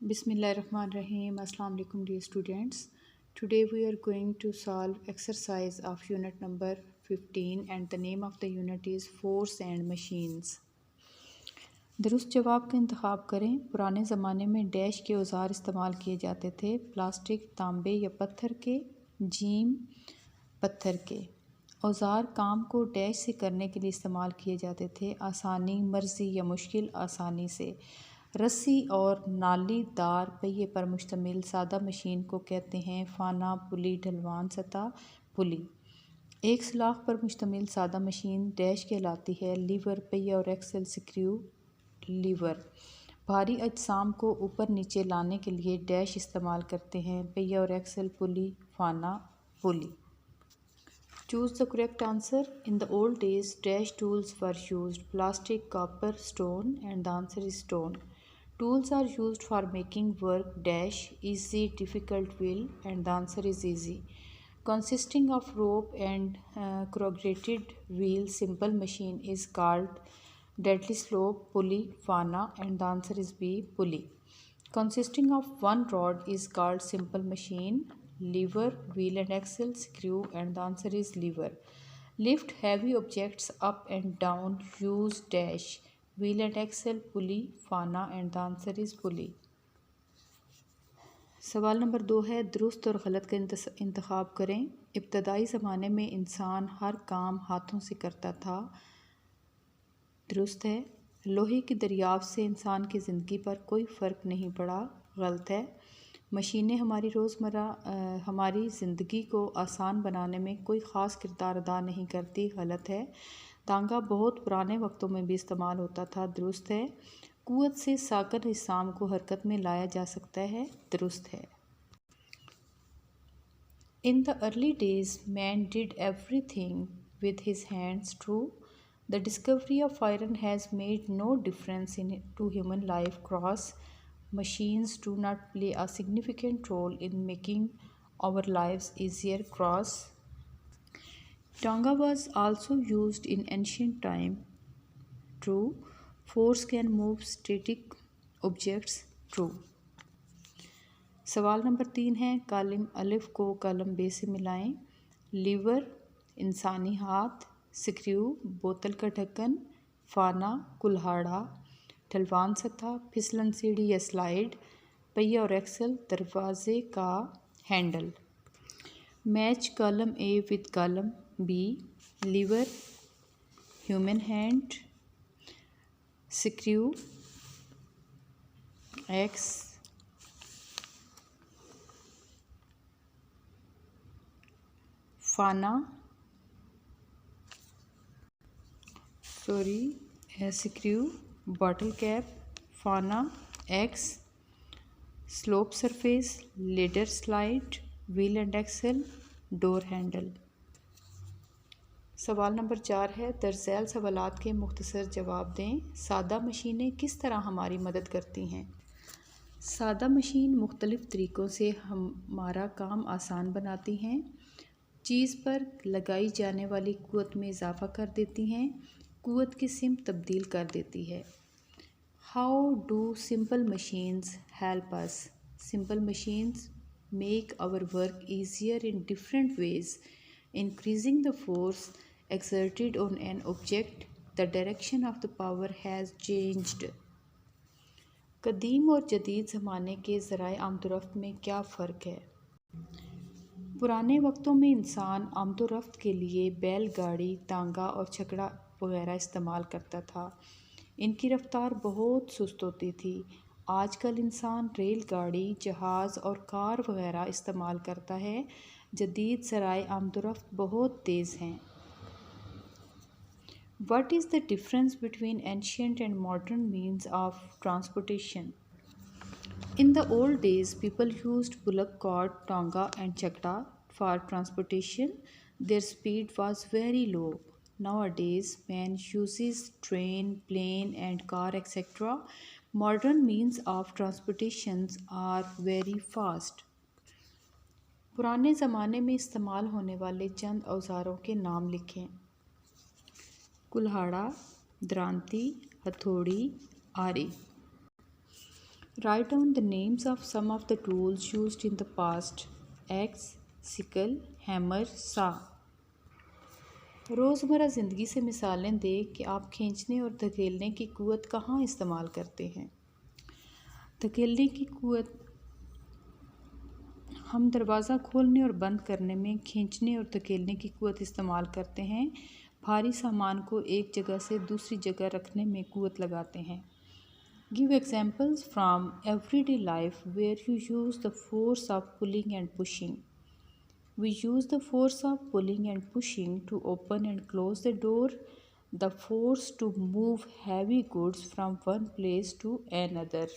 Bismillahirrahmanirrahim. Assalamu alaikum dear students. Today we are going to solve exercise of unit number 15 and the name of the unit is force and machines. दुरुस्त जवाब का इंतखाब करें। पुराने ज़माने में dash के औज़ार इस्तेमाल किए जाते थे। प्लास्टिक, तांबे या पत्थर के। जीम पत्थर के। औज़ार काम को डैश से करने के लिए इस्तेमाल किए जाते थे। आसानी, मर्ज़ी या मुश्किल आसानी से। रस्सी और नालीदार पहिए पर मुश्तमिल सादा मशीन को कहते हैं फाना, पुली, ढलवान सतह, पुली। एक सलाख पर मुश्तमिल सादा मशीन डैश कहलाती है। लीवर, पहिया और एक्सल, स्क्रू, लीवर। भारी अजसाम को ऊपर नीचे लाने के लिए डैश इस्तेमाल करते हैं। पहिया और एक्सल, पुली, फाना, पुली। Choose the correct answer. In the old days, dash tools were used. Plastic, copper, stone, and the answer is stone. Tools are used for making work dash easy, difficult will, and the answer is easy. Consisting of rope and corrugated wheel, simple machine is called deadly slope, pulley, fana, and the answer is B, pulley. Consisting of one rod is called simple machine, lever, wheel and axle, screw, and the answer is lever. Lift heavy objects up and down, use dash, wheel and axle, pulley, fana, and the answer is pulley. सवाल number 2 है दुरुस्त और गलत का इंतखाब करें। इब्तदाई ज़माने में इंसान हर काम हाथों से करता था। दुरुस्त है। लोहे की दरियाफ्त से इंसान की ज़िंदगी पर कोई फ़र्क नहीं पड़ा। गलत है। मशीनें हमारी रोज़मर्रा हमारी ज़िंदगी को आसान बनाने में कोई ख़ास किरदार अदा नहीं करती। गलत है। तांगा बहुत पुराने वक्तों में भी इस्तेमाल होता था। दुरुस्त है। कुव्वत से साकर निज़ाम को हरकत में लाया जा सकता है। दुरुस्त है। In the early days, man did everything with his hands. True. The discovery of iron has made no difference to human life. Cross. Machines do not play a significant role in making our lives easier. Cross. Tanga was also used in ancient time. True. Force can move static objects. True. सवाल number 3 है कालिम अलिफ को कलम बे से मिलाएं। Liver, इंसानी हाथ, screw, बोतल का ढक्कन, फाना, कुल्हाड़ा, ढलवान सतह, फिसलन सीढ़ी या स्लाइड, पहिया और एक्सल, दरवाजे का handle. Match column A with column B. Lever, human hand, screw, axe, फाना, स्क्रू, बॉटल कैप, फाना, axe, slope surface, ladder slide, wheel and axle, door handle. सवाल नंबर 4 है दरअसल सवालात के मुख्तसर जवाब दें। सादा मशीनें किस तरह हमारी मदद करती हैं? सादा मशीन मुख्तलिफ़ तरीक़ों से हमारा काम आसान बनाती हैं। चीज़ पर लगाई जाने वाली कुव्वत में इजाफ़ा कर देती हैं। कुव्वत की सिमत तब्दील कर देती है। How do simple machines help us? Simple machines make our work easier in different ways. Increasing the force exerted on an object, the direction of the power has changed. कदीम और जदीद ज़माने के ज़राए आमदोरफ्त में क्या फ़र्क है? पुराने वक्तों में इंसान आमदोरफ्त के लिए बैलगाड़ी, तांगा और छकड़ा वगैरह इस्तेमाल करता था। इनकी रफ्तार बहुत सुस्त होती थी। आजकल इंसान रेलगाड़ी, जहाज़ और कार वगैरह इस्तेमाल करता है। जदीद ज़राए आमदोरफ्त बहुत तेज़ हैं। What is the difference between ancient and modern means of transportation? In the old days, people used bullock cart, tanga and chakra for transportation. Their speed was very low. Nowadays, man uses train, plane and car etc. Modern means of transportations are very fast. पुराने ज़माने में इस्तेमाल होने वाले चंद औज़ारों के नाम लिखें। कुल्हाड़ा, द्रांति, हथौड़ी, आरी। Write down the names of some of the tools used in the past. Axe, sickle, hammer, saw. रोज़मर्रा ज़िंदगी से मिसालें दें कि आप खींचने और धकेलने की क़ुव्वत कहाँ इस्तेमाल करते हैं। धकेलने की क़ुव्वत हम दरवाज़ा खोलने और बंद करने में खींचने और धकेलने की क़ुव्वत इस्तेमाल करते हैं। भारी सामान को एक जगह से दूसरी जगह रखने में क़ुव्वत लगाते हैं। Give examples from everyday life where you use the force of pulling and pushing. We use the force of pulling and pushing to open and close the door, the force to move heavy goods from one place to another.